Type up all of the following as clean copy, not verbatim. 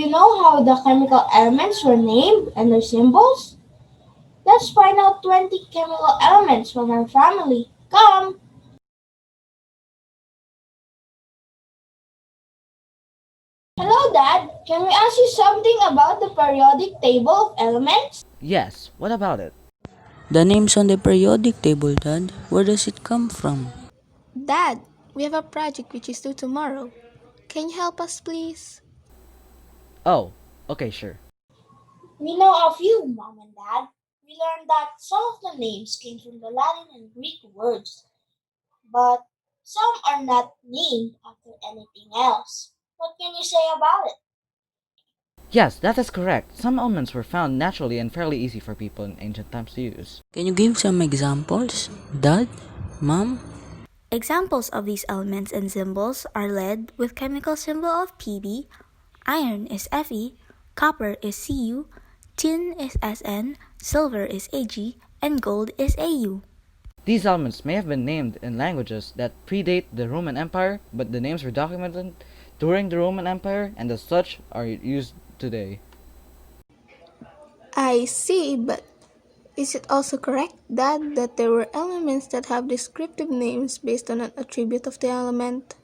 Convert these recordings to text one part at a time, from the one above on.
you know how the chemical elements were named and their symbols? Let's find out 20 chemical elements from our family. Come! Hello, Dad. Can we ask you something about the periodic table of elements? Yes, what about it? The names on the periodic table, Dad, where does it come from? Dad, we have a project which is due tomorrow. Can you help us, please? Oh, okay, sure. We know a few, Mom and Dad. We learned that some of the names came from the Latin and Greek words, but some are not named after anything else. What can you say about it? Yes, that is correct. Some elements were found naturally and fairly easy for people in ancient times to use. Can you give some examples, Dad? Mom? Examples of these elements and symbols are lead with chemical symbol of Pb, iron is Fe, copper is Cu, tin is Sn, silver is Ag, and gold is Au. These elements may have been named in languages that predate the Roman Empire, but the names were documented during the Roman Empire and as such are used today. I see, but is it also correct, Dad, that there were elements that have descriptive names based on an attribute of the element?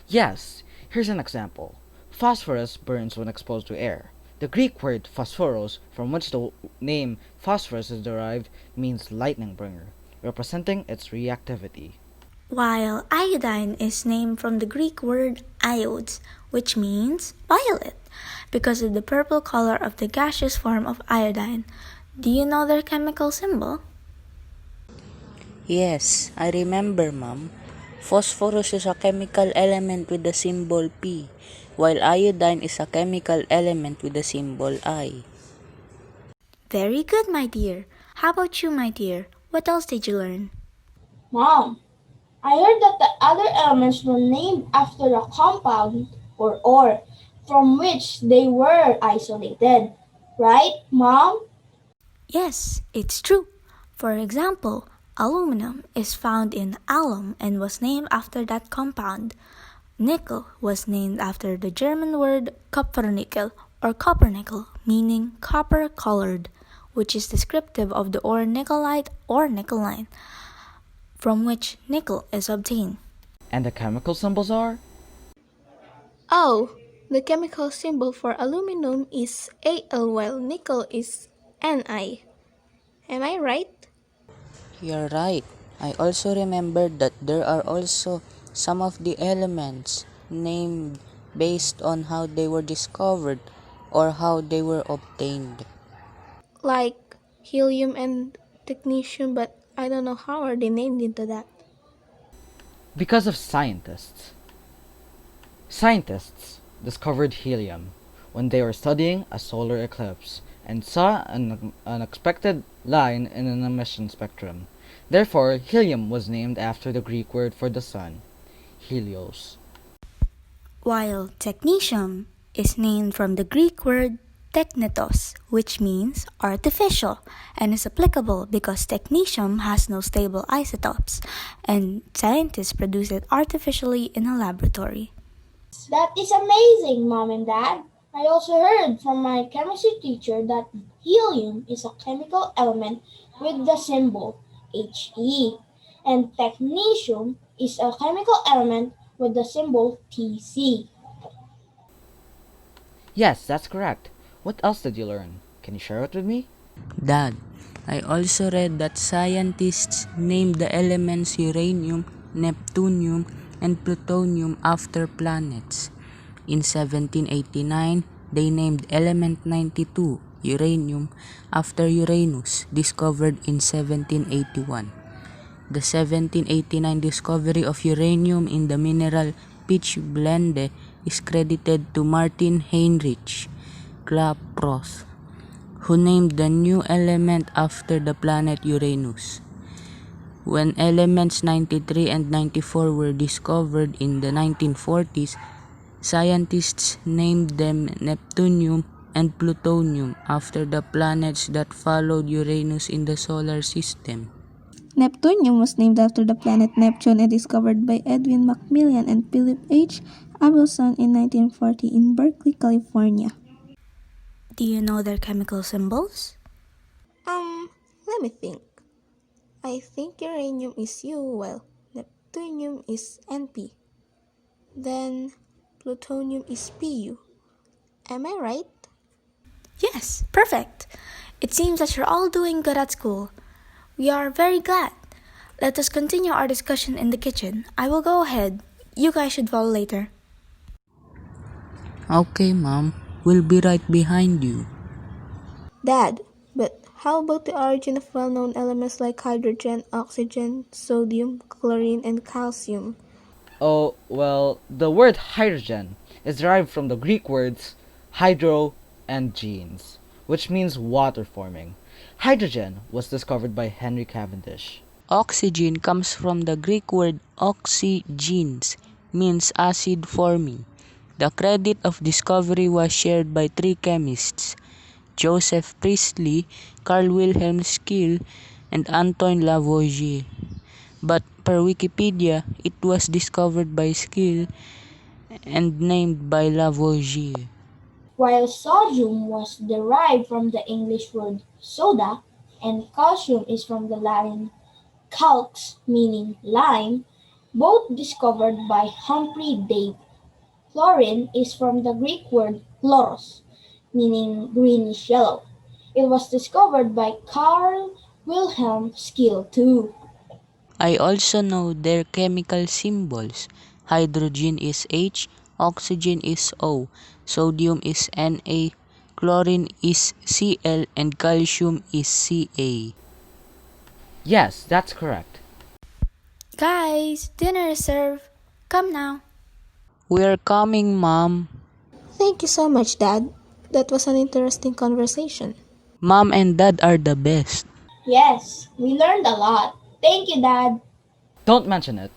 Yes, here's an example. Phosphorus burns when exposed to air. The Greek word phosphoros, from which the name phosphorus is derived, means lightning bringer, representing its reactivity. While iodine is named from the Greek word iodes, which means violet, because of the purple color of the gaseous form of iodine. Do you know their chemical symbol? Yes, I remember, Mom. Phosphorus is a chemical element with the symbol P, while iodine is a chemical element with the symbol I. Very good, my dear. How about you, my dear? What else did you learn? Mom, I heard that the other elements were named after a compound or ore from which they were isolated. Right, Mom? Yes, it's true. For example, aluminum is found in alum and was named after that compound. Nickel was named after the German word Kupfernickel or Coppernickel, meaning copper colored, which is descriptive of the ore nickelite or nickeline, from which nickel is obtained. And the chemical symbols are? Oh, the chemical symbol for aluminum is Al while nickel is Ni. Am I right? You're right. I also remember that there are also some of the elements named based on how they were discovered or how they were obtained. Like helium and technetium, but I don't know how are they named into that. Because of scientists. Scientists discovered helium when they were studying a solar eclipse and saw an unexpected line in an emission spectrum. Therefore, helium was named after the Greek word for the sun, helios. While technetium is named from the Greek word teknetos, which means artificial, and is applicable because technetium has no stable isotopes, and scientists produce it artificially in a laboratory. That is amazing, Mom and Dad. I also heard from my chemistry teacher that helium is a chemical element with the symbol He, and technetium is a chemical element with the symbol Tc. Yes, that's correct. What else did you learn? Can you share it with me? Dad, I also read that scientists named the elements uranium, neptunium, and plutonium after planets. In 1789, they named element 92, uranium, after Uranus, discovered in 1781. The 1789 discovery of uranium in the mineral pitchblende is credited to Martin Heinrich Klaproth, who named the new element after the planet Uranus. When elements 93 and 94 were discovered in the 1940s, scientists named them Neptunium and Plutonium after the planets that followed Uranus in the solar system. Neptunium was named after the planet Neptune and discovered by Edwin Macmillan and Philip H. Abelson in 1940 in Berkeley, California. Do you know their chemical symbols? Let me think. I think uranium is U, while neptunium is Np. Then plutonium is Pu. Am I right? Yes, perfect. It seems that you're all doing good at school. We are very glad. Let us continue our discussion in the kitchen. I will go ahead. You guys should follow later. Okay, Mom. We'll be right behind you. Dad, but how about the origin of well-known elements like hydrogen, oxygen, sodium, chlorine, and calcium? Oh, well, the word hydrogen is derived from the Greek words hydro and genes, which means water forming. Hydrogen was discovered by Henry Cavendish. Oxygen comes from the Greek word oxygenes, means acid forming. The credit of discovery was shared by three chemists, Joseph Priestley, Carl Wilhelm Scheele, and Antoine Lavoisier. But per Wikipedia, it was discovered by Scheele and named by Lavoisier. While sodium was derived from the English word soda, and calcium is from the Latin calx, meaning lime, both discovered by Humphrey Davy. Chlorine is from the Greek word chloros, meaning greenish yellow. It was discovered by Carl Wilhelm Scheele too. I also know their chemical symbols. Hydrogen is H, oxygen is O, sodium is Na, chlorine is Cl, and calcium is Ca. Yes, that's correct. Guys, dinner is served. Come now. We're coming, Mom. Thank you so much, Dad. That was an interesting conversation. Mom and Dad are the best. Yes, we learned a lot. Thank you, Dad. Don't mention it.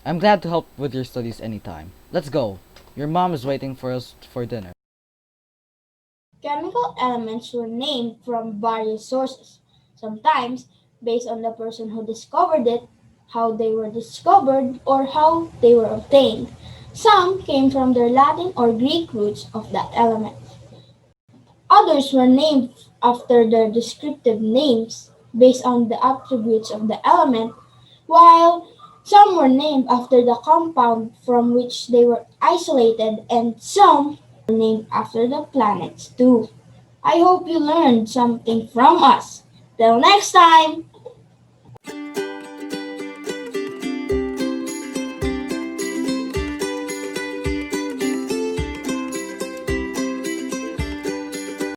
I'm glad to help with your studies anytime. Let's go. Your mom is waiting for us for dinner. Chemical elements were named from various sources, sometimes based on the person who discovered it, how they were discovered, or how they were obtained. Some came from their Latin or Greek roots of that element. Others were named after their descriptive names based on the attributes of the element, while some were named after the compound from which they were isolated, and some were named after the planets too. I hope you learned something from us. Till next time!